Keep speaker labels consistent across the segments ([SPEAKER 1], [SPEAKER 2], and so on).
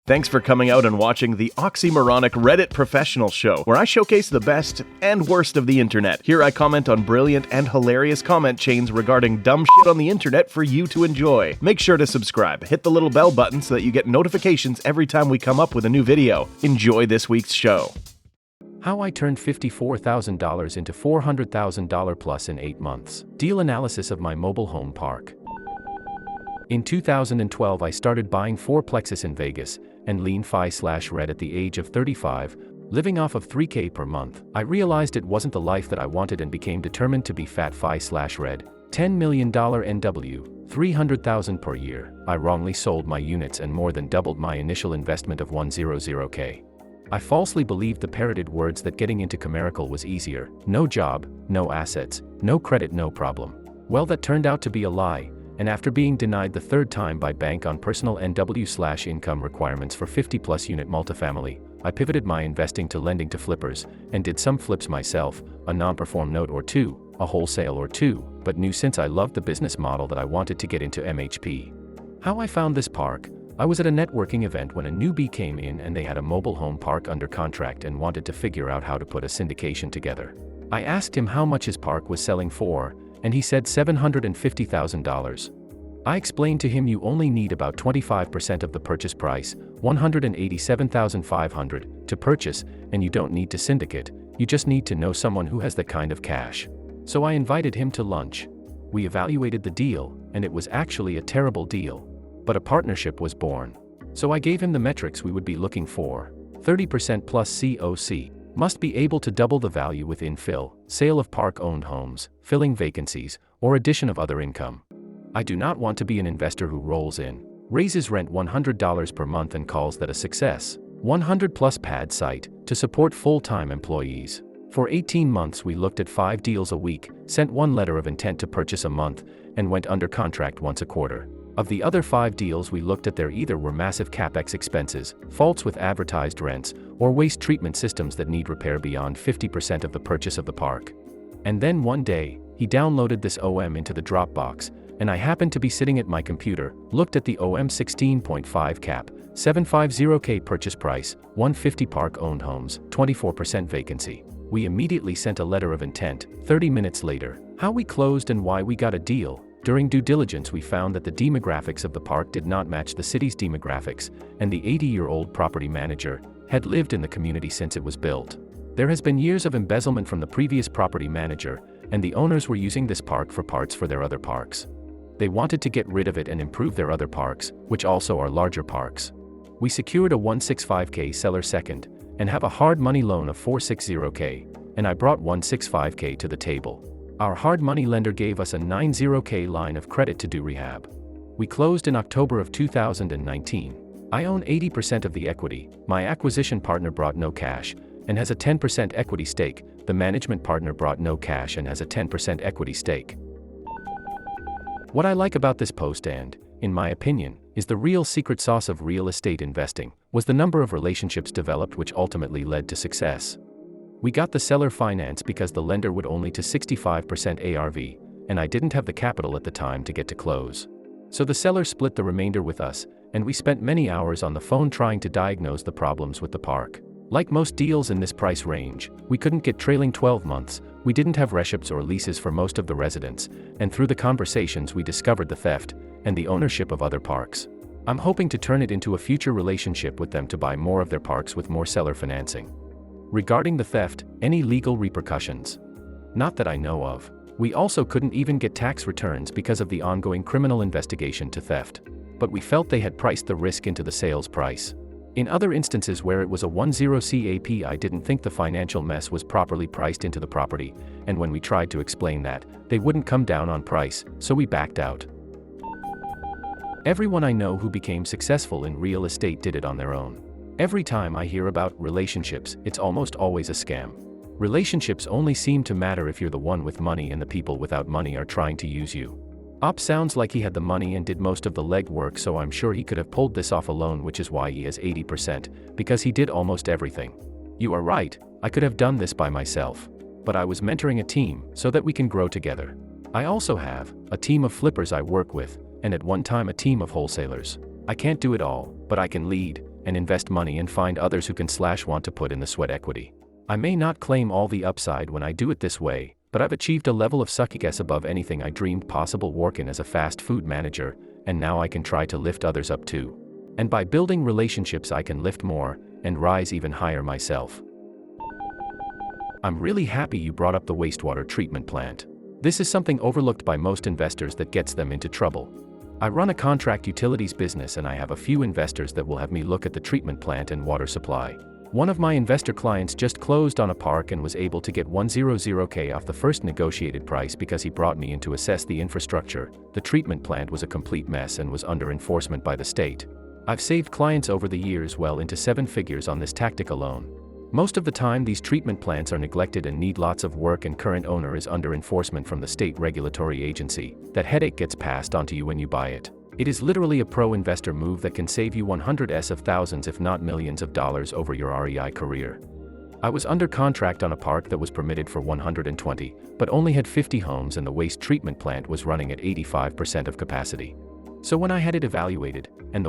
[SPEAKER 1] Thanks for coming out and watching the oxymoronic Reddit Professional Show, where I showcase the best and worst of the internet. Here I comment on brilliant and hilarious comment chains regarding dumb shit on the internet for you to enjoy. Make sure to subscribe, hit the little bell button so that you get notifications every time we come up with a new video. Enjoy this week's show.
[SPEAKER 2] How I turned $54,000 into $400,000 plus in 8 months. Deal analysis of my mobile home park. In 2012 I started buying 4 plexes in Vegas, and lean fi/red at the age of 35, living off of $3K per month. I realized it wasn't the life that I wanted and became determined to be fat fi/red. $10 million NW, $300,000 per year. I wrongly sold my units and more than doubled my initial investment of $100K. I falsely believed the parroted words that getting into Comerical was easier. No job, no assets, no credit, no problem. Well, that turned out to be a lie. And after being denied the third time by bank on personal NW/income requirements for 50-plus unit multifamily, I pivoted my investing to lending to flippers, and did some flips myself, a non-perform note or two, a wholesale or two, but knew since I loved the business model that I wanted to get into MHP. How I found this park? I was at a networking event when a newbie came in and they had a mobile home park under contract and wanted to figure out how to put a syndication together. I asked him how much his park was selling for, and he said $750,000. I explained to him you only need about 25% of the purchase price, $187,500, to purchase, and you don't need to syndicate, you just need to know someone who has that kind of cash. So I invited him to lunch. We evaluated the deal, and it was actually a terrible deal. But a partnership was born. So I gave him the metrics we would be looking for. 30% plus COC. Must be able to double the value with infill, sale of park-owned homes, filling vacancies, or addition of other income. I do not want to be an investor who rolls in, raises rent $100 per month and calls that a success. 100-plus pad site, to support full-time employees. For 18 months we looked at 5 deals a week, sent 1 letter of intent to purchase a month, and went under contract once a quarter. Of the other 5 deals we looked at, there either were massive capex expenses, faults with advertised rents, or waste treatment systems that need repair beyond 50% of the purchase of the park. And then one day, he downloaded this OM into the Dropbox, and I happened to be sitting at my computer, looked at the OM 16.5 cap, 750K purchase price, 150 park-owned homes, 24% vacancy. We immediately sent a letter of intent. 30 minutes later, how we closed and why we got a deal. During due diligence we found that the demographics of the park did not match the city's demographics, and the 80-year-old property manager had lived in the community since it was built. There has been years of embezzlement from the previous property manager, and the owners were using this park for parts for their other parks. They wanted to get rid of it and improve their other parks, which also are larger parks. We secured a 165K seller second, and have a hard money loan of 460K, and I brought 165K to the table. Our hard money lender gave us a 90K line of credit to do rehab. We closed in October of 2019. I own 80% of the equity, my acquisition partner brought no cash, and has a 10% equity stake, the management partner brought no cash and has a 10% equity stake. What I like about this post and, in my opinion, is the real secret sauce of real estate investing, was the number of relationships developed which ultimately led to success. We got the seller finance because the lender would only to 65% ARV, and I didn't have the capital at the time to get to close. So the seller split the remainder with us, and we spent many hours on the phone trying to diagnose the problems with the park. Like most deals in this price range, we couldn't get trailing 12 months, we didn't have reships or leases for most of the residents, and through the conversations we discovered the theft, and the ownership of other parks. I'm hoping to turn it into a future relationship with them to buy more of their parks with more seller financing. Regarding the theft, any legal repercussions? Not that I know of. We also couldn't even get tax returns because of the ongoing criminal investigation to theft. But we felt they had priced the risk into the sales price. In other instances where it was a 10 CAP, I didn't think the financial mess was properly priced into the property, and when we tried to explain that, they wouldn't come down on price, so we backed out. Everyone I know who became successful in real estate did it on their own. Every time I hear about relationships, it's almost always a scam. Relationships only seem to matter if you're the one with money and the people without money are trying to use you. Op sounds like he had the money and did most of the legwork, so I'm sure he could have pulled this off alone, which is why he has 80%, because he did almost everything. You are right, I could have done this by myself. But I was mentoring a team, so that we can grow together. I also have a team of flippers I work with, and at one time a team of wholesalers. I can't do it all, but I can lead, and invest money and find others who can / want to put in the sweat equity. I may not claim all the upside when I do it this way, but I've achieved a level of success above anything I dreamed possible working as a fast food manager, and now I can try to lift others up too. And by building relationships I can lift more, and rise even higher myself. I'm really happy you brought up the wastewater treatment plant. This is something overlooked by most investors that gets them into trouble. I run a contract utilities business and I have a few investors that will have me look at the treatment plant and water supply. One of my investor clients just closed on a park and was able to get $100K off the first negotiated price because he brought me in to assess the infrastructure. The treatment plant was a complete mess and was under enforcement by the state. I've saved clients over the years well into 7 figures on this tactic alone. Most of the time these treatment plants are neglected and need lots of work, and current owner is under enforcement from the state regulatory agency. That headache gets passed on to you when you buy it. It is literally a pro-investor move that can save you hundreds of thousands if not millions of dollars over your REI career. I was under contract on a park that was permitted for 120, but only had 50 homes, and the waste treatment plant was running at 85% of capacity. So when I had it evaluated, and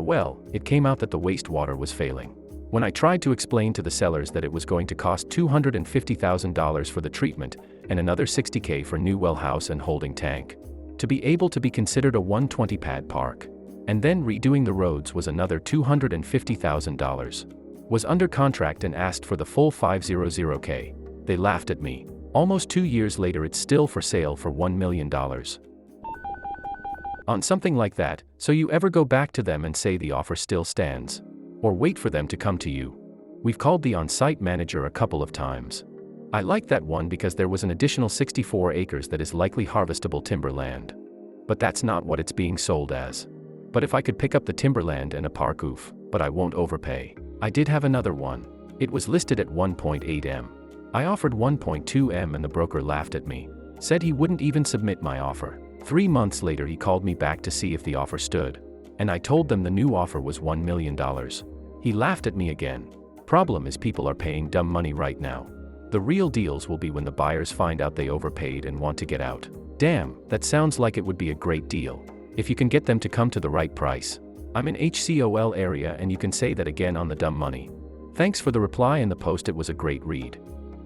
[SPEAKER 2] it came out that the wastewater was failing. When I tried to explain to the sellers that it was going to cost $250,000 for the treatment, and another $60K for new well house and holding tank, to be able to be considered a 120 pad park, and then redoing the roads was another $250,000. Was under contract and asked for the full $500K. They laughed at me. Almost 2 years later it's still for sale for $1 million. On something like that, so you ever go back to them and say the offer still stands? Or wait for them to come to you? We've called the on-site manager a couple of times. I like that one because there was an additional 64 acres that is likely harvestable timberland. But that's not what it's being sold as. But if I could pick up the timberland and a park, oof, but I won't overpay. I did have another one. It was listed at 1.8 M. I offered 1.2 M and the broker laughed at me. Said he wouldn't even submit my offer. 3 months later he called me back to see if the offer stood. And I told them the new offer was $1 million. He laughed at me again. Problem is people are paying dumb money right now. The real deals will be when the buyers find out they overpaid and want to get out. Damn, that sounds like it would be a great deal. If you can get them to come to the right price. I'm in HCOL area and you can say that again on the dumb money. Thanks for the reply and the post, it was a great read.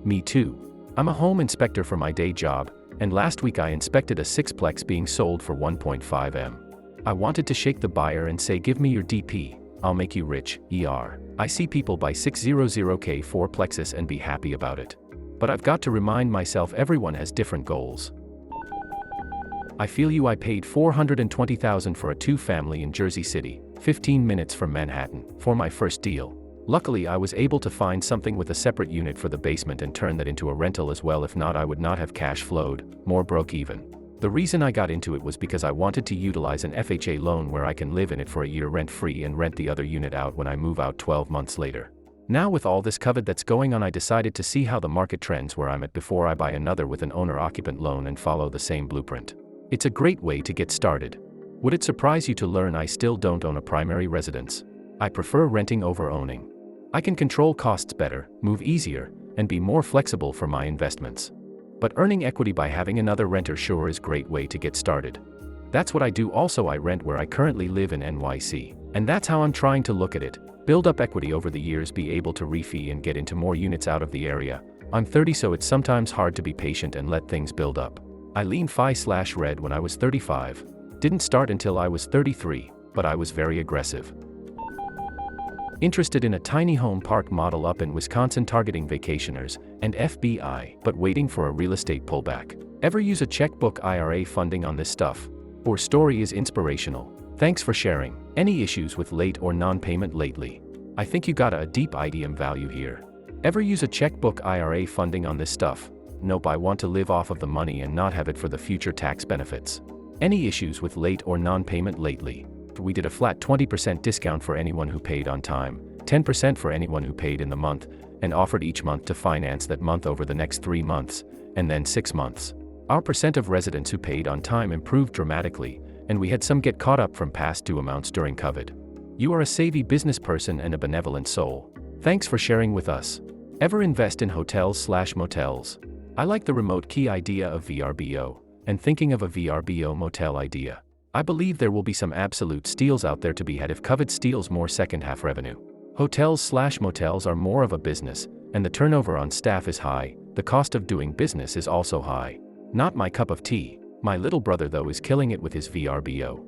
[SPEAKER 2] Me too. I'm a home inspector for my day job, and last week I inspected a 6-plex being sold for 1.5 M. I wanted to shake the buyer and say give me your DP. I'll make you rich, ER. I see people buy 600K 4-plexes and be happy about it. But I've got to remind myself everyone has different goals. I feel you. I paid $420,000 for a 2-family in Jersey City, 15 minutes from Manhattan, for my first deal. Luckily I was able to find something with a separate unit for the basement and turn that into a rental as well. If not I would not have cash flowed, more broke even. The reason I got into it was because I wanted to utilize an FHA loan where I can live in it for a year rent-free and rent the other unit out when I move out 12 months later. Now with all this COVID that's going on, I decided to see how the market trends where I'm at before I buy another with an owner-occupant loan and follow the same blueprint. It's a great way to get started. Would it surprise you to learn I still don't own a primary residence? I prefer renting over owning. I can control costs better, move easier, and be more flexible for my investments. But earning equity by having another renter sure is a great way to get started. That's what I do. Also I rent where I currently live in NYC, and that's how I'm trying to look at it. Build up equity over the years, be able to refee and get into more units out of the area. I'm 30 so it's sometimes hard to be patient and let things build up. I lean FI/red when I was 35. Didn't start until I was 33, but I was very aggressive. Interested in a tiny home park model up in Wisconsin targeting vacationers and FBI, but waiting for a real estate pullback. Ever use a checkbook IRA funding on this stuff? Or story is inspirational. Thanks for sharing. Any issues with late or non-payment lately? I think you got a deep IDM value here. Ever use a checkbook IRA funding on this stuff? Nope, I want to live off of the money and not have it for the future tax benefits. Any issues with late or non-payment lately? We did a flat 20% discount for anyone who paid on time, 10% for anyone who paid in the month, and offered each month to finance that month over the next 3 months, and then 6 months. Our percent of residents who paid on time improved dramatically, and we had some get caught up from past due amounts during COVID. You are a savvy business person and a benevolent soul. Thanks for sharing with us. Ever invest in hotels/motels? I like the remote key idea of VRBO, and thinking of a VRBO motel idea. I believe there will be some absolute steals out there to be had if COVID steals more second half revenue. Hotels/motels are more of a business, and the turnover on staff is high. The cost of doing business is also high. Not my cup of tea. My little brother though is killing it with his VRBO.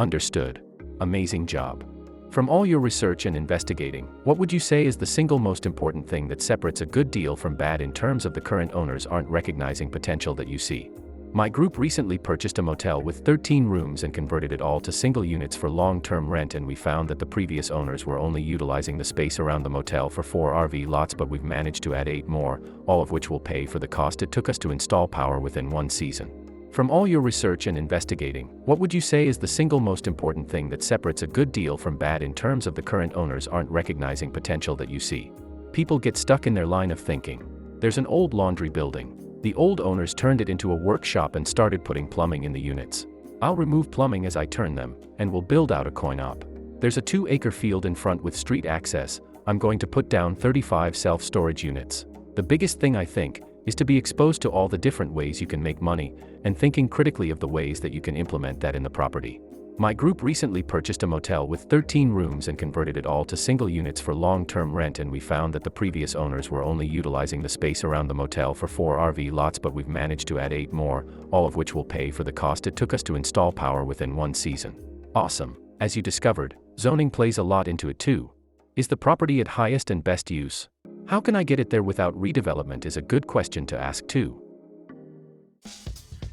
[SPEAKER 2] Understood. Amazing job. From all your research and investigating, what would you say is the single most important thing that separates a good deal from bad in terms of the current owners aren't recognizing potential that you see? My group recently purchased a motel with 13 rooms and converted it all to single units for long-term rent, and we found that the previous owners were only utilizing the space around the motel for 4 RV lots, but we've managed to add 8 more, all of which will pay for the cost it took us to install power within 1 season. From all your research and investigating, what would you say is the single most important thing that separates a good deal from bad in terms of the current owners aren't recognizing potential that you see? People get stuck in their line of thinking. There's an old laundry building. The old owners turned it into a workshop and started putting plumbing in the units. I'll remove plumbing as I turn them, and we'll build out a coin-op. There's a 2-acre field in front with street access. I'm going to put down 35 self-storage units. The biggest thing, I think, is to be exposed to all the different ways you can make money, and thinking critically of the ways that you can implement that in the property. My group recently purchased a motel with 13 rooms and converted it all to single units for long-term rent, and we found that the previous owners were only utilizing the space around the motel for 4 RV lots, but we've managed to add 8 more, all of which will pay for the cost it took us to install power within 1 season. Awesome. As you discovered, zoning plays a lot into it too. Is the property at highest and best use? How can I get it there without redevelopment is a good question to ask too.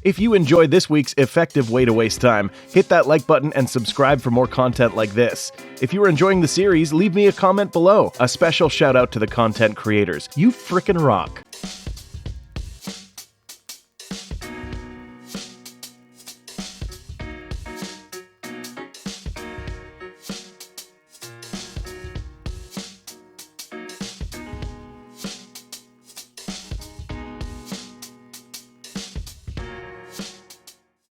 [SPEAKER 1] If you enjoyed this week's effective way to waste time, hit that like button and subscribe for more content like this. If you are enjoying the series, leave me a comment below. A special shout out to the content creators. You frickin' rock.